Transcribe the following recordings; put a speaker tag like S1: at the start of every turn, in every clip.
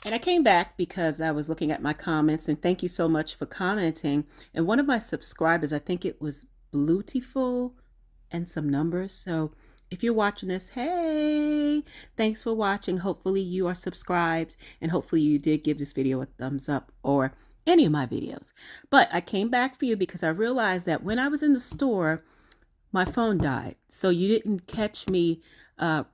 S1: And I came back because I was looking at my comments, and thank you so much for commenting. And one of my subscribers, I think it was Blutiful and some numbers. So if you're watching this, hey, thanks for watching. Hopefully you are subscribed, and hopefully you did give this video a thumbs up or any of my videos. But I came back for you because I realized that when I was in the store, my phone died. So you didn't catch me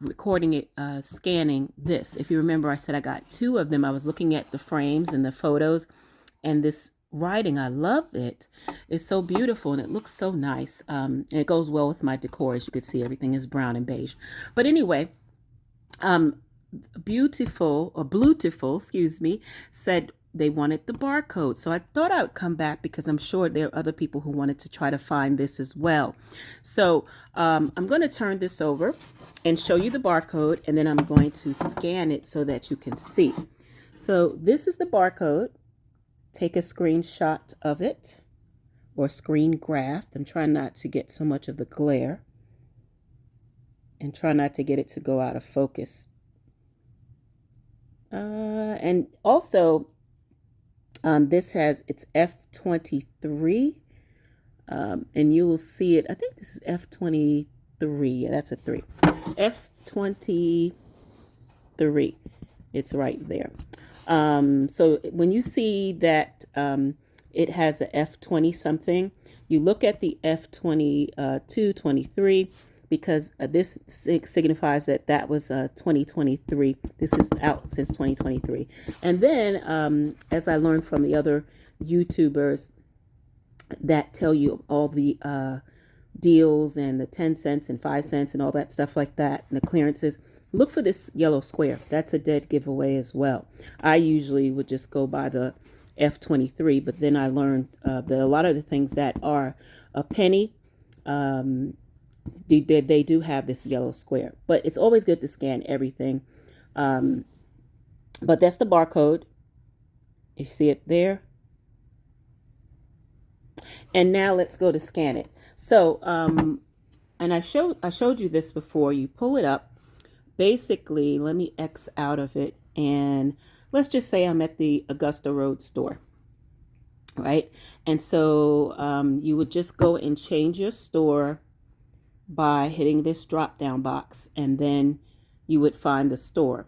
S1: recording it, scanning this. If you remember, I said I got two of them. I was looking at the frames and the photos, and this writing, I love it. It's so beautiful and it looks so nice. And it goes well with my decor. As you can see, everything is brown and beige. But anyway, um, Blutiful, excuse me, said they wanted the barcode. So I thought I would come back because I'm sure there are other people who wanted to try to find this as well. So I'm going to turn this over and show you the barcode, and then I'm going to scan it so that you can see. So this is the barcode. Take a screenshot of it, or screen graph. I'm trying not to get so much of the glare and try not to get it to go out of focus. And also, this has, it's F23, and you will see it. I think this is F23. Yeah, that's a 3. F23. It's right there. So when you see that it has a F20 something, you look at the F22, 23, because this signifies that that was 2023. This is out since 2023. And then, as I learned from the other YouTubers that tell you all the deals and the 10 cents and 5 cents and all that stuff like that, and the clearances, look for this yellow square. That's a dead giveaway as well. I usually would just go by the F23, but then I learned that a lot of the things that are a penny, they do have this yellow square. But it's always good to scan everything. But that's the barcode. You see it there? And now let's go to scan it. So, and I showed you this before. You pull it up. Basically, let me X out of it, and let's just say I'm at the Augusta Road store, right? And so you would just go and change your store by hitting this drop down box, and then you would find the store.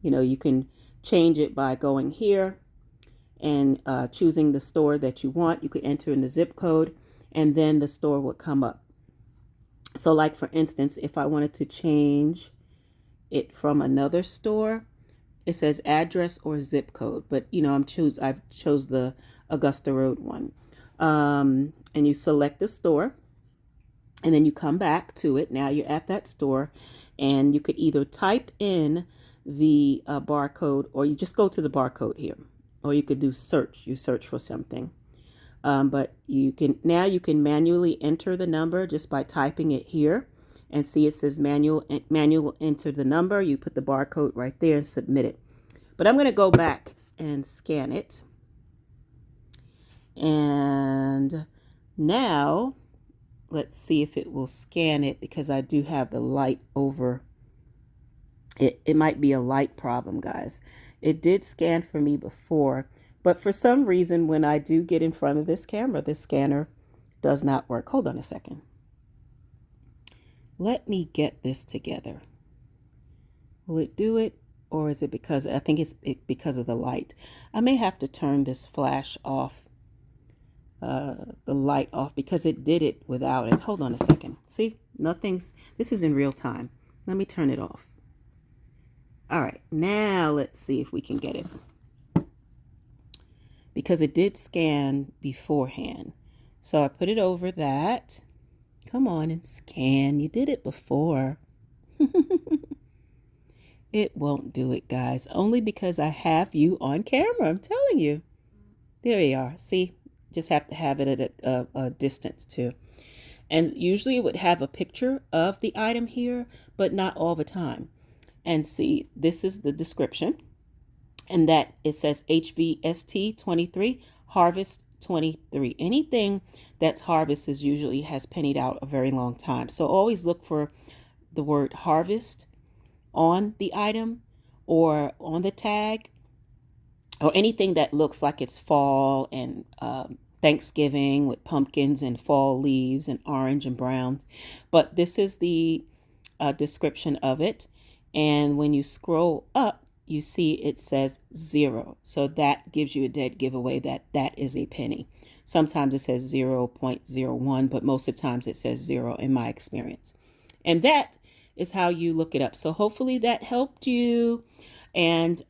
S1: You know, you can change it by going here and choosing the store that you want. You could enter in the zip code, and then the store would come up. So like, for instance, if I wanted to change it from another store, it says address or zip code, but you know, I've chose the Augusta Road one. And you select the store, and then you come back to it. Now you're at that store, and you could either type in the barcode, or you just go to the barcode here, or you could do search. You search for something. But you can manually enter the number just by typing it here, and see it says manual enter the number. You put the barcode right there and submit it. But I'm going to go back and scan it. And now let's see if it will scan it, because I do have the light over it. It might be a light problem, guys. It did scan for me before, but for some reason, when I do get in front of this camera, this scanner does not work. Hold on a second. Let me get this together. Will it do it? Or is it because, I think it's because of the light. I may have to turn this flash off, the light off, because it did it without it. Hold on a second. See, this is in real time. Let me turn it off. All right, now let's see if we can get it, because it did scan beforehand. So I put it over that. Come on and scan. You did it before. It won't do it, guys, only because I have you on camera. I'm telling you. There you are. See, just have to have it at a distance too. And usually it would have a picture of the item here, but not all the time. And see, this is the description, and that it says HVST 23, Harvest 23. Anything that's harvest is usually has pennied out a very long time. So always look for the word harvest on the item or on the tag, or anything that looks like it's fall and Thanksgiving with pumpkins and fall leaves and orange and brown. But this is the description of it. And when you scroll up, you see it says 0. So that gives you a dead giveaway that that is a penny. Sometimes it says 0.01, but most of the times it says 0 in my experience. And that is how you look it up. So hopefully that helped you. And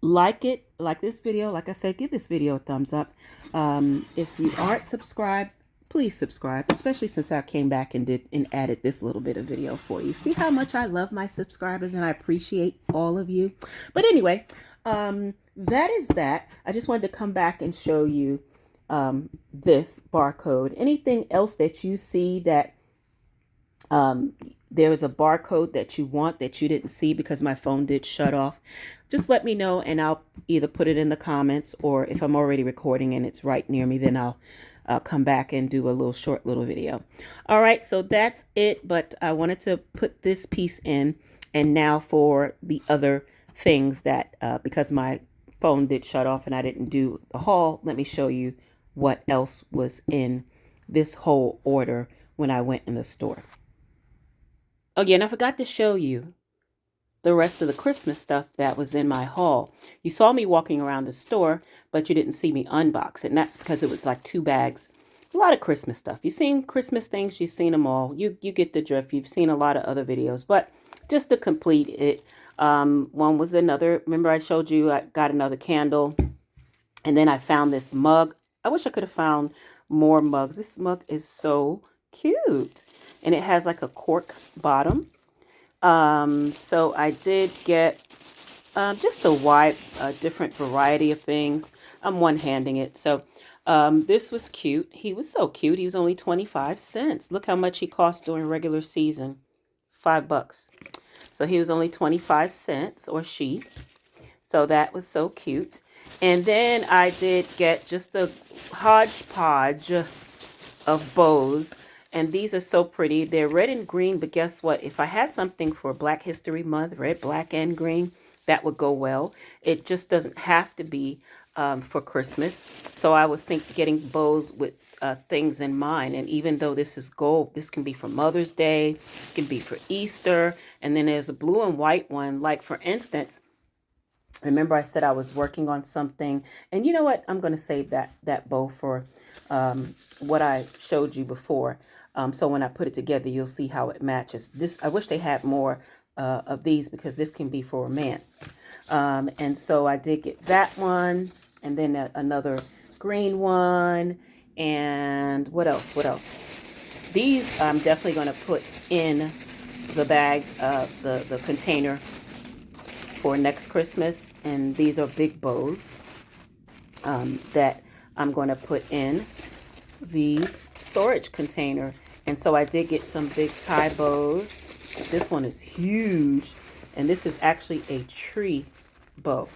S1: like this video. Like I said, give this video a thumbs up. If you aren't subscribed, please subscribe, especially since I came back and added this little bit of video for you. See how much I love my subscribers and I appreciate all of you. But anyway, that is that. I just wanted to come back and show you this barcode. Anything else that you see that there is a barcode that you want that you didn't see because my phone did shut off, just let me know and I'll either put it in the comments, or if I'm already recording and it's right near me, then I'll come back and do a little short little video. All right, so that's it. But I wanted to put this piece in, and now for the other things that because my phone did shut off and I didn't do the haul, let me show you what else was in this whole order when I went in the store. Again, I forgot to show you the rest of the Christmas stuff that was in my haul. You saw me walking around the store, but you didn't see me unbox it. And that's because it was like 2 bags. A lot of Christmas stuff. You've seen Christmas things. You've seen them all. You get the drift. You've seen a lot of other videos. But just to complete it, one was another. Remember I showed you I got another candle. And then I found this mug. I wish I could have found more mugs. This mug is so cute. And it has like a cork bottom. So I did get just a wide, different variety of things. I'm one-handing it. So this was cute. He was so cute. He was only 25 cents. Look how much he cost during regular season. $5. So he was only 25 cents, or she. So that was so cute. And then I did get just a hodgepodge of bows. And these are so pretty. They're red and green, but guess what? If I had something for Black History Month, red, black, and green, that would go well. It just doesn't have to be for Christmas. So I was thinking getting bows with things in mind. And even though this is gold, this can be for Mother's Day, it can be for Easter. And then there's a blue and white one. Like, for instance, remember I said I was working on something. And you know what? I'm going to save that bow for what I showed you before. So when I put it together, you'll see how it matches. This, I wish they had more of these, because this can be for a man. And so I did get that one, and then another green one. And what else? What else? These I'm definitely going to put in the bag, the container for next Christmas. And these are big bows that I'm going to put in the storage container. And so I did get some big tie bows. This one is huge, and this is actually a tree bow.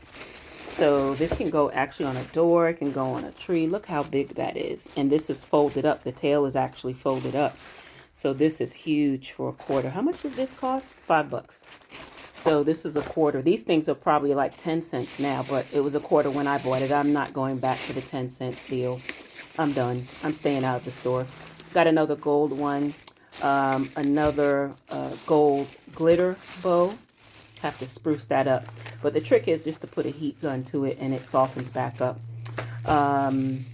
S1: So this can go actually on a door, it can go on a tree. Look how big that is. And this is folded up. The tail is actually folded up. So this is huge for $1/4. How much did this cost? $5. So this is $1/4. These things are probably like 10 cents now, but it was $1/4 when I bought it. I'm not going back to the 10-cent deal. I'm done. I'm staying out of the store. Got another gold one, another gold glitter bow. Have to spruce that up. But the trick is just to put a heat gun to it and it softens back up. Then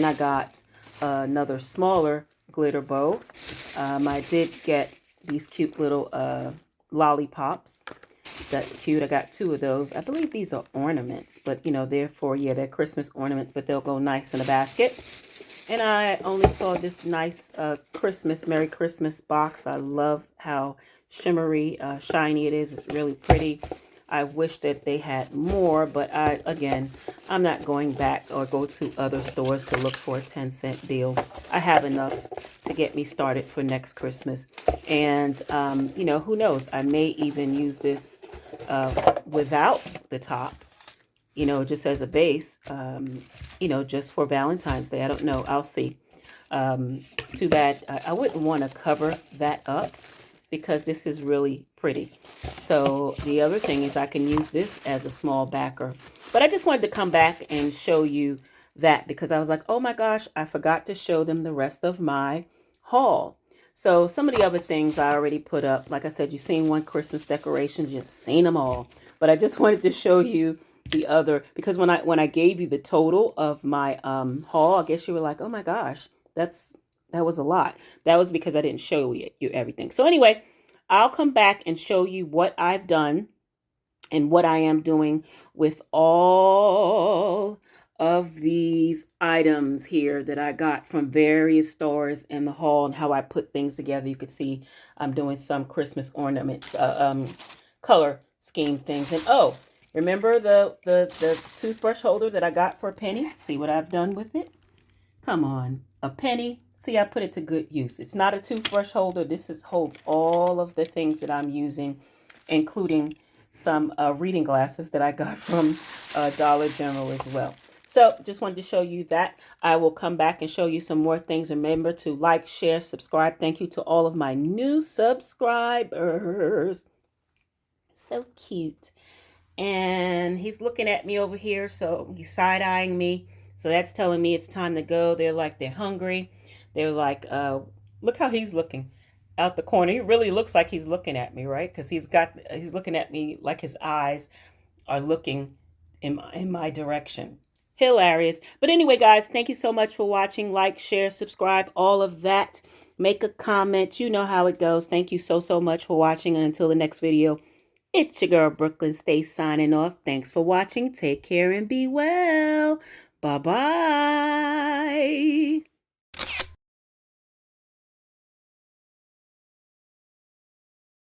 S1: I got another smaller glitter bow. I did get these cute little lollipops. That's cute. I got 2 of those. I believe these are ornaments, but you know, they're Christmas ornaments, but they'll go nice in a basket. And I only saw this nice Merry Christmas box. I love how shimmery, shiny it is. It's really pretty. I wish that they had more, but I'm not going back or go to other stores to look for a 10-cent deal. I have enough to get me started for next Christmas. And, you know, who knows? I may even use this without the top, you know, just as a base, you know, just for Valentine's Day. I don't know. I'll see. Too bad. I wouldn't want to cover that up. because this is really pretty. So the other thing is I can use this as a small backer. But I just wanted to come back and show you that because I was like, oh my gosh, I forgot to show them the rest of my haul. So some of the other things I already put up. Like I said, you've seen one Christmas decorations, you've seen them all. But I just wanted to show you the other because when I gave you the total of my haul, I guess you were like, oh my gosh, that was a lot. That was because I didn't show you everything. So anyway, I'll come back and show you what I've done and what I am doing with all of these items here that I got from various stores in the haul and how I put things together. You could see I'm doing some Christmas ornaments, color scheme things. And oh, remember the toothbrush holder that I got for a penny? See what I've done with it? Come on, a penny. See, I put it to good use. It's not a toothbrush holder. This holds all of the things that I'm using, including some reading glasses that I got from Dollar General as well. So just wanted to show you that. I will come back and show you some more things. Remember to like, share, subscribe. Thank you to all of my new subscribers. So cute. And he's looking at me over here, so he's side-eyeing me. So that's telling me it's time to go. They're hungry. They're like, look how he's looking out the corner. He really looks like he's looking at me, right? Because he's looking at me like his eyes are looking in my direction. Hilarious. But anyway, guys, thank you so much for watching. Like, share, subscribe, all of that. Make a comment. You know how it goes. Thank you so much for watching. And until the next video, it's your girl, Brooklyn Stace, signing off. Thanks for watching. Take care and be well. Bye-bye.